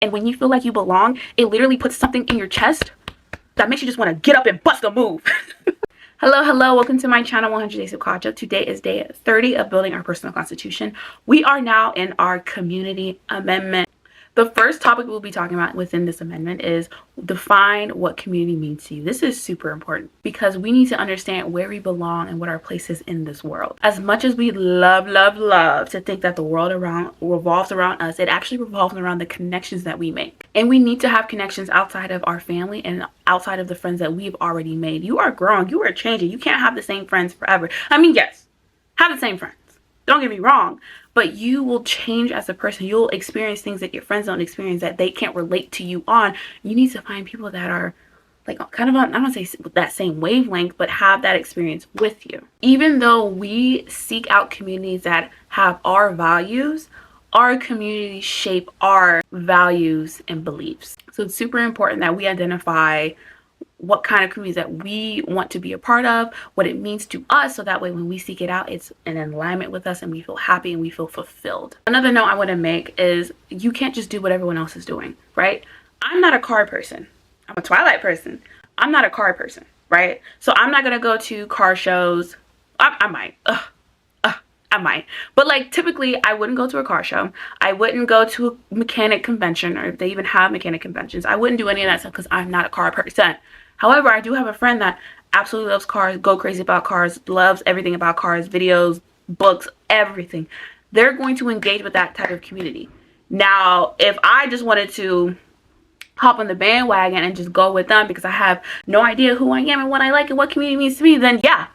And when you feel like you belong, it literally puts something in your chest that makes you just want to get up and bust a move. Hello, welcome to my channel, 100 Days of Kaja. Today is day 30 of building our personal constitution. We are now in our community amendment. The first topic we'll be talking about within this amendment is define what community means to you. This is super important because we need to understand where we belong and what our place is in this world. As much as we love to think that the world revolves around us, it actually revolves around the connections that we make. And we need to have connections outside of our family and outside of the friends that we've already made. You are growing, you are changing. You can't have the same friends forever. I mean, yes, have the same friends. Don't get me wrong, but you will change as a person. You'll experience things that your friends don't experience, that they can't relate to you on. You need to find people that are like kind of on, I don't say that same wavelength, but have that experience with you. Even though we seek out communities that have our values, our communities shape our values and beliefs. So it's super important that we identify what kind of communities that we want to be a part of, what it means to us, so that way when we seek it out, it's in alignment with us and we feel happy and we feel fulfilled. Another note I want to make is you can't just do what everyone else is doing, right? I'm not a car person. I'm a Twilight person. I'm not a car person, right? So I'm not going to go to car shows. I might. I might. But like typically I wouldn't go to a car show. I wouldn't go to a mechanic convention, or if they even have mechanic conventions. I wouldn't do any of that stuff because I'm not a car person. However, I do have a friend that absolutely loves cars, go crazy about cars, loves everything about cars, videos, books, everything. They're going to engage with that type of community. Now, if I just wanted to hop on the bandwagon and just go with them because I have no idea who I am and what I like and what community means to me, then yeah,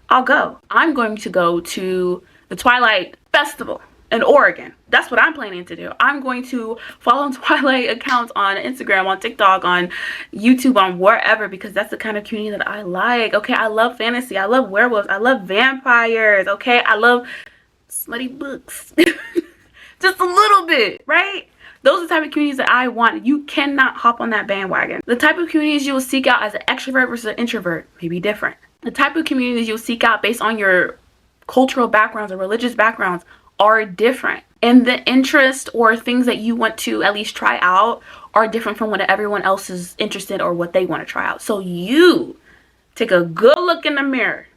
I'll go. I'm going to go to the Twilight Festival in Oregon. That's what I'm planning to do. I'm going to follow Twilight accounts on Instagram, on TikTok, on YouTube, on wherever, because that's the kind of community that I like. Okay, I love fantasy. I love werewolves. I love vampires. Okay, I love slutty books. Just a little bit, right? Those are the type of communities that I want. You cannot hop on that bandwagon. The type of communities you will seek out as an extrovert versus an introvert may be different. The type of communities you'll seek out based on your cultural backgrounds or religious backgrounds are different, and the interest or things that you want to at least try out are different from what everyone else is interested or what they want to try out. So you take a good look in the mirror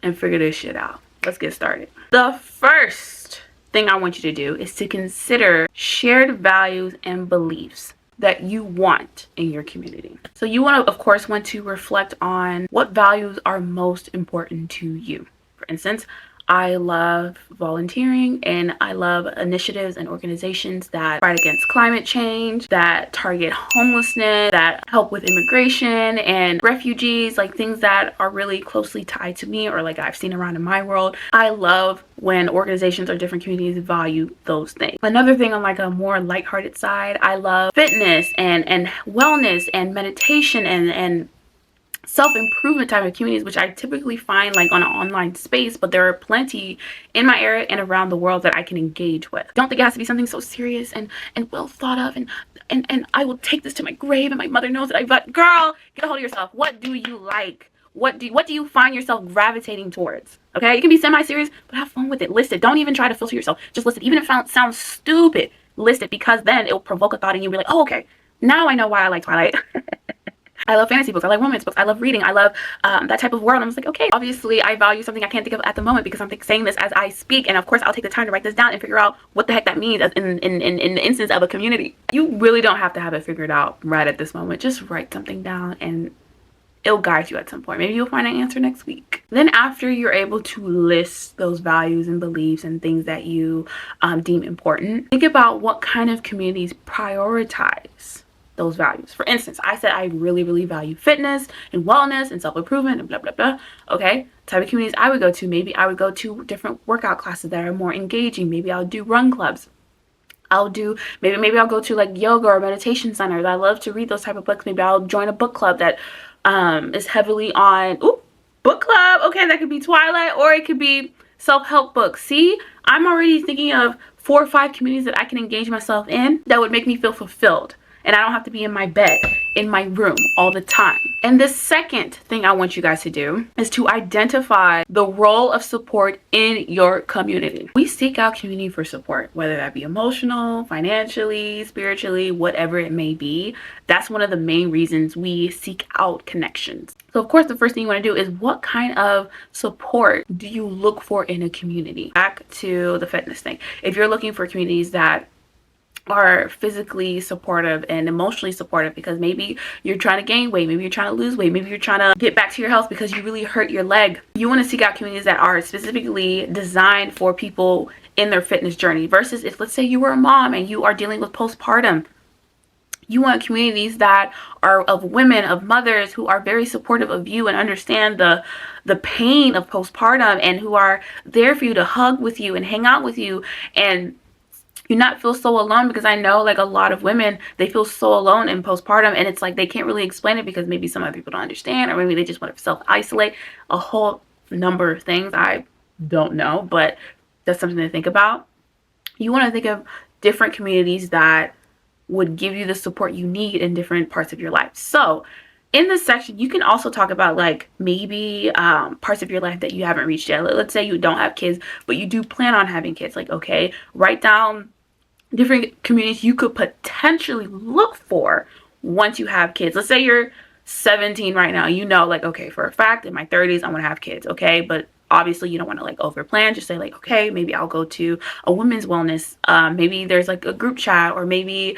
and figure this shit out. Let's get started. The first thing I want you to do is to consider shared values and beliefs that you want in your community. So you want to, of course, want to reflect on what values are most important to you. For instance, I love volunteering and I love initiatives and organizations that fight against climate change, that target homelessness, that help with immigration and refugees, like things that are really closely tied to me or like I've seen around in my world. I love when organizations or different communities value those things. Another thing on like a more lighthearted side, I love fitness and wellness and meditation and self-improvement type of communities, which I typically find like on an online space, but there are plenty in my area and around the world that I can engage with. Don't think it has to be something so serious and well thought of and I will take this to my grave and my mother knows that girl, get a hold of yourself. What do you like? What do you find yourself gravitating towards? Okay, you can be semi-serious, but have fun with it. List it. Don't even try to filter yourself. Just list it. Even if it sounds stupid, list it, because then it will provoke a thought and you'll be like, oh, okay, now I know why I like Twilight. I love fantasy books. I like romance books. I love reading. I love that type of world. And I was like, okay, obviously I value something I can't think of at the moment because I'm saying this as I speak. And of course, I'll take the time to write this down and figure out what the heck that means as in the instance of a community. You really don't have to have it figured out right at this moment. Just write something down and it'll guide you at some point. Maybe you'll find an answer next week. Then after you're able to list those values and beliefs and things that you deem important, think about what kind of communities prioritize those values. For instance, I said I really value fitness and wellness and self-improvement and blah blah blah. Okay, type of communities I would go to, maybe I would go to different workout classes that are more engaging. Maybe I'll do run clubs. Maybe I'll go to like yoga or meditation centers. I love to read those type of books. Maybe I'll join a book club that is heavily on book club. Okay, that could be Twilight or it could be self-help books. See, I'm already thinking of 4 or 5 communities that I can engage myself in that would make me feel fulfilled. and I don't have to be in my bed, in my room all the time. And the second thing I want you guys to do is to identify the role of support in your community. We seek out community for support, whether that be emotional, financially, spiritually, whatever it may be. That's one of the main reasons we seek out connections. So of course, the first thing you want to do is, what kind of support do you look for in a community? Back to the fitness thing. If you're looking for communities that are physically supportive and emotionally supportive, because maybe you're trying to gain weight, maybe you're trying to lose weight, maybe you're trying to get back to your health because you really hurt your leg, you want to seek out communities that are specifically designed for people in their fitness journey. Versus if, let's say, you were a mom and you are dealing with postpartum, you want communities that are of women, of mothers who are very supportive of you and understand the pain of postpartum, and who are there for you to hug with you and hang out with you, and you not feel so alone. Because I know, like, a lot of women, they feel so alone in postpartum, and it's like they can't really explain it because maybe some other people don't understand, or maybe they just want to self-isolate. A whole number of things, I don't know, but that's something to think about. You want to think of different communities that would give you the support you need in different parts of your life. So in this section, you can also talk about, like, maybe parts of your life that you haven't reached yet. Let's say you don't have kids, but you do plan on having kids. Like, okay, write down different communities you could potentially look for once you have kids. Let's say you're 17 right now. You know, like, okay, for a fact, in my 30s, I want to have kids, okay? But obviously you don't want to, like, over plan. Just say, like, okay, maybe I'll go to a women's wellness. Maybe there's, like, a group chat, or maybe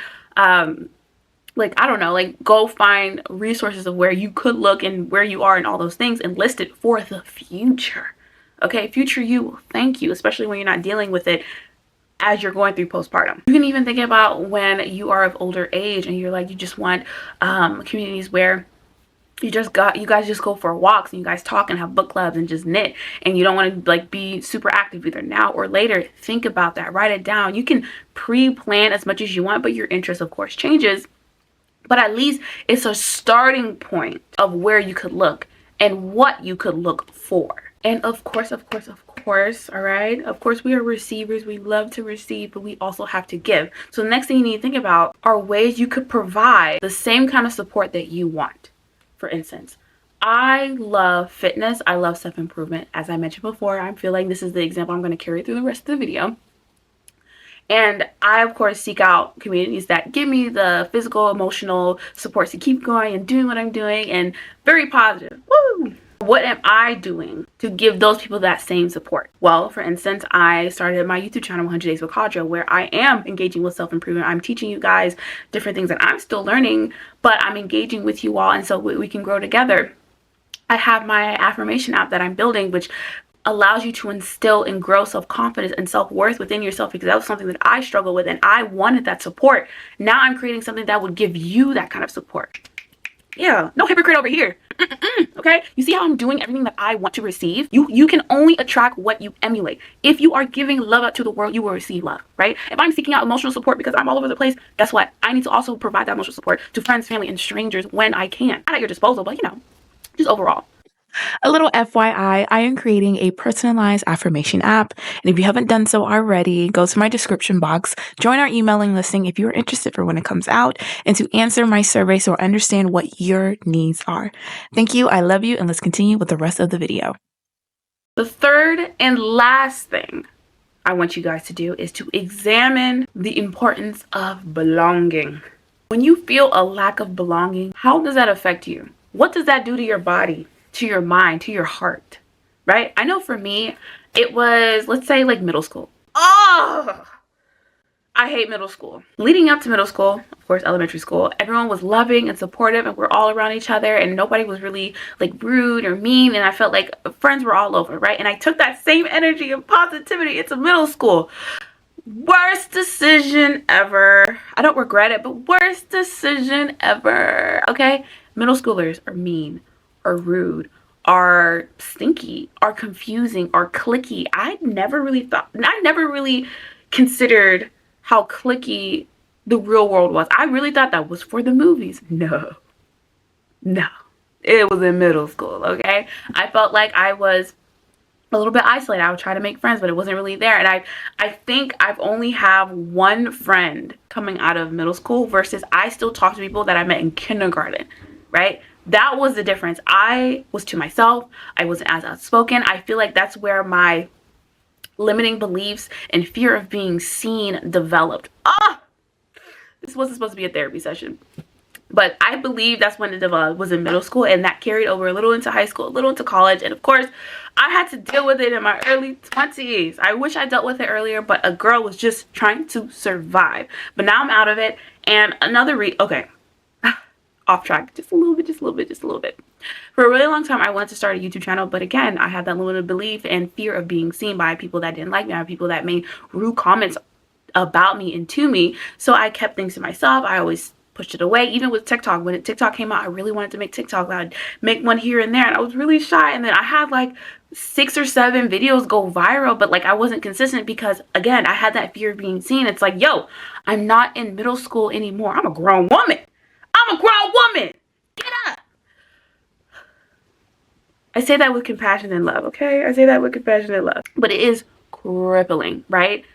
like, I don't know, like, go find resources of where you could look and where you are and all those things, and list it for the future. Okay, future you will thank you, especially when you're not dealing with it as you're going through postpartum. You can even think about when you are of older age and you're like, you just want communities where you guys just go for walks and you guys talk and have book clubs and just knit, and you don't want to, like, be super active either now or later. Think about that, write it down. You can pre-plan as much as you want, but your interest, of course, changes. But at least it's a starting point of where you could look and what you could look for. And of course, all right, of course, we are receivers. We love to receive, but we also have to give. So the next thing you need to think about are ways you could provide the same kind of support that you want. For instance, I love fitness. I love self-improvement. As I mentioned before, I feel like this is the example I'm going to carry through the rest of the video. And I, of course, seek out communities that give me the physical, emotional supports to keep going and doing what I'm doing, and very positive. Woo! What am I doing to give those people that same support? Well, for instance, I started my YouTube channel, 100 Days with Kadra, where I am engaging with self-improvement. I'm teaching you guys different things that I'm still learning, but I'm engaging with you all, and so we can grow together. I have my affirmation app that I'm building, which allows you to instill and grow self-confidence and self-worth within yourself, because that was something that I struggled with and I wanted that support. Now I'm creating something that would give you that kind of support. Yeah, no hypocrite over here. Okay, you see how I'm doing everything that I want to receive? You can only attract what you emulate. If you are giving love out to the world, you will receive love, right? If I'm seeking out emotional support because I'm all over the place, guess what? I need to also provide that emotional support to friends, family, and strangers when I can. Not at your disposal, but, you know, just overall. A little FYI, I am creating a personalized affirmation app, and if you haven't done so already, go to my description box, join our emailing listing if you are interested for when it comes out, and to answer my survey so I understand what your needs are. Thank you, I love you, and let's continue with the rest of the video. The third and last thing I want you guys to do is to examine the importance of belonging. When you feel a lack of belonging, how does that affect you? What does that do to your body, to your mind, to your heart, right? I know for me, it was, let's say, like, middle school. Oh, I hate middle school. Leading up to middle school, of course, elementary school, everyone was loving and supportive, and we're all around each other, and nobody was really, like, rude or mean, and I felt like friends were all over, right? And I took that same energy and positivity into middle school. Worst decision ever. I don't regret it, but worst decision ever, okay? Middle schoolers are mean, are rude, are stinky, are confusing, are cliquey. I never really considered how cliquey the real world was. I really thought that was for the movies. No, it was in middle school, okay? I felt like I was a little bit isolated. I would try to make friends, but it wasn't really there. And I think I've only have one friend coming out of middle school versus I still talk to people that I met in kindergarten, right? That was the difference. I was to myself. I wasn't as outspoken. I feel like that's where my limiting beliefs and fear of being seen developed. This wasn't supposed to be a therapy session. But I believe that's when it developed, was in middle school, and that carried over a little into high school, a little into college. And of course, I had to deal with it in my early 20s. I wish I dealt with it earlier, but a girl was just trying to survive. But now I'm out of it. And another okay, off track, just a little bit. For a really long time, I wanted to start a YouTube channel, but again, I had that limited belief and fear of being seen by people that didn't like me, by people that made rude comments about me and to me. So I kept things to myself. I always pushed it away. Even with TikTok, when TikTok came out, I really wanted to make TikTok. I'd make one here and there, and I was really shy. And then I had like 6 or 7 videos go viral, but like I wasn't consistent because again, I had that fear of being seen. It's like, yo, I'm not in middle school anymore. I'm a grown woman. Get up. I say that with compassion and love, okay? I say that with compassion and love. But it is crippling, right?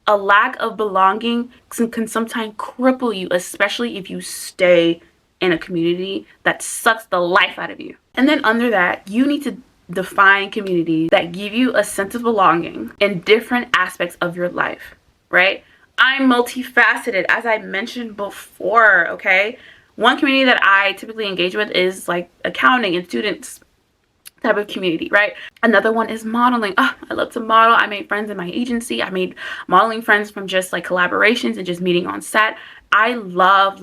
A lack of belonging can sometimes cripple you, especially if you stay in a community that sucks the life out of you. And then under that, you need to define communities that give you a sense of belonging in different aspects of your life, right? I'm multifaceted, as I mentioned before, okay? One community that I typically engage with is like accounting and students type of community, right? Another one is modeling. I love to model. I made friends in my agency. I made modeling friends from just like collaborations and just meeting on set. I love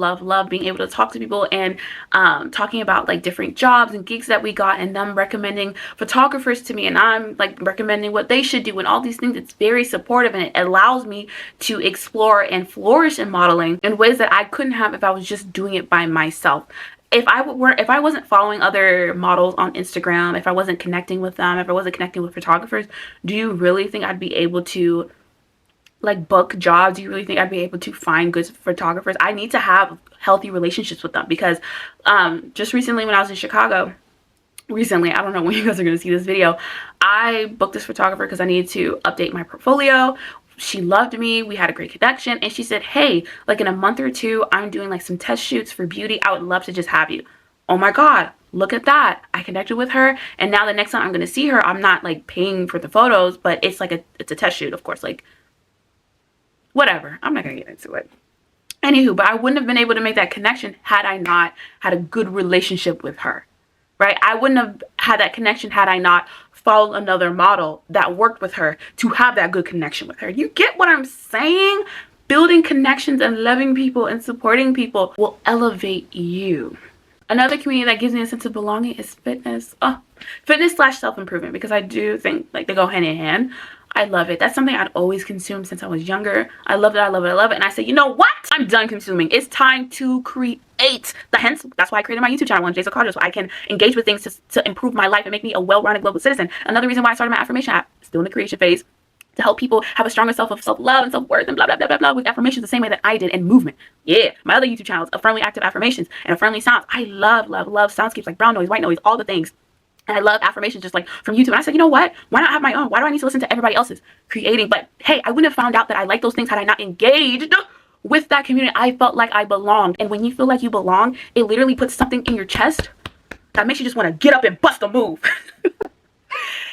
being able to talk to people and talking about like different jobs and gigs that we got and them recommending photographers to me, and I'm like recommending what they should do and all these things. It's very supportive, and it allows me to explore and flourish in modeling in ways that I couldn't have if I was just doing it by myself. If I wasn't following other models on Instagram, if I wasn't connecting with them, if I wasn't connecting with photographers, do you really think I'd be able to like book jobs? Do you really think I'd be able to find good photographers? I need to have healthy relationships with them because just recently when I was in Chicago, I don't know when you guys are going to see this video, I booked this photographer because I needed to update my portfolio. She loved me. We had a great connection. And she said, hey, like in a month or 2, I'm doing like some test shoots for beauty. I would love to just have you. Oh my God, look at that. I connected with her. And now the next time I'm going to see her, I'm not like paying for the photos, but it's like it's a test shoot, of course, like whatever. I'm not going to get into it. Anywho, but I wouldn't have been able to make that connection had I not had a good relationship with her, right? I wouldn't have had that connection had I not followed another model that worked with her to have that good connection with her. You get what I'm saying? Building connections and loving people and supporting people will elevate you. Another community that gives me a sense of belonging is fitness. Fitness / self-improvement, because I do think like they go hand in hand. I love it. That's something I'd always consumed since I was younger. I love it. And I say, you know what? I'm done consuming. It's time to create. Hence, that's why I created my YouTube channel, 1HJ Sokaja, so I can engage with things to improve my life and make me a well-rounded global citizen. Another reason why I started my affirmation app, still in the creation phase, to help people have a stronger self-love and self-worth and blah, blah, blah, blah, blah, with affirmations the same way that I did, and movement. Yeah, my other YouTube channel is Affirmly Active Affirmations and Affirmly Sounds. I love soundscapes like brown noise, white noise, all the things. And I love affirmations just like from YouTube. And I said, you know what? Why not have my own? Why do I need to listen to everybody else's creating? But hey, I wouldn't have found out that I like those things had I not engaged with that community. I felt like I belonged. And when you feel like you belong, it literally puts something in your chest that makes you just want to get up and bust a move.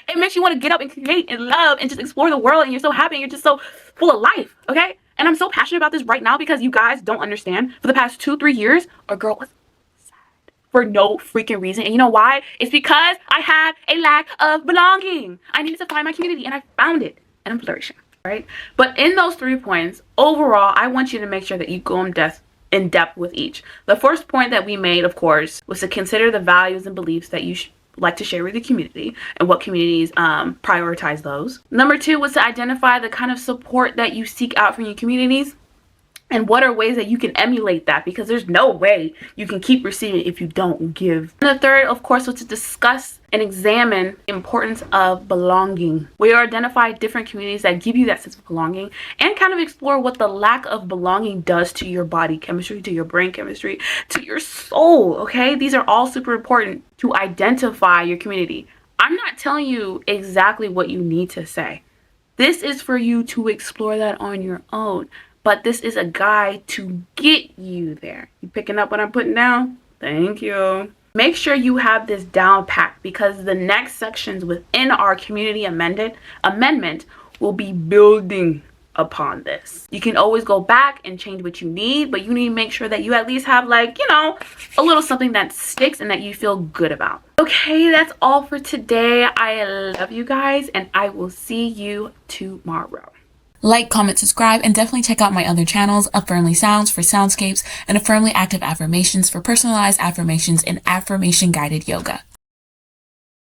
It makes you want to get up and create and love and just explore the world. And you're so happy. And you're just so full of life. Okay. And I'm so passionate about this right now because you guys don't understand. For the past 2-3 years, a girl was for no freaking reason. And you know why? It's because I had a lack of belonging. I needed to find my community and I found it, and I'm flourishing, right? But in those 3 points, overall, I want you to make sure that you go in depth with each. The first point that we made, of course, was to consider the values and beliefs that you like to share with the community and what communities prioritize those. Number 2 was to identify the kind of support that you seek out from your communities. And what are ways that you can emulate that? Because there's no way you can keep receiving if you don't give. And the third, of course, was to discuss and examine the importance of belonging. We identify different communities that give you that sense of belonging and kind of explore what the lack of belonging does to your body chemistry, to your brain chemistry, to your soul, okay? These are all super important to identify your community. I'm not telling you exactly what you need to say. This is for you to explore that on your own. But this is a guide to get you there. You picking up what I'm putting down? Thank you. Make sure you have this down pat, because the next sections within our community amendment will be building upon this. You can always go back and change what you need, but you need to make sure that you at least have, like, you know, a little something that sticks and that you feel good about. Okay, that's all for today. I love you guys, and I will see you tomorrow. Like, comment, subscribe, and definitely check out my other channels, Affirmly Sounds for soundscapes and Affirmly Active Affirmations for personalized affirmations and affirmation guided yoga.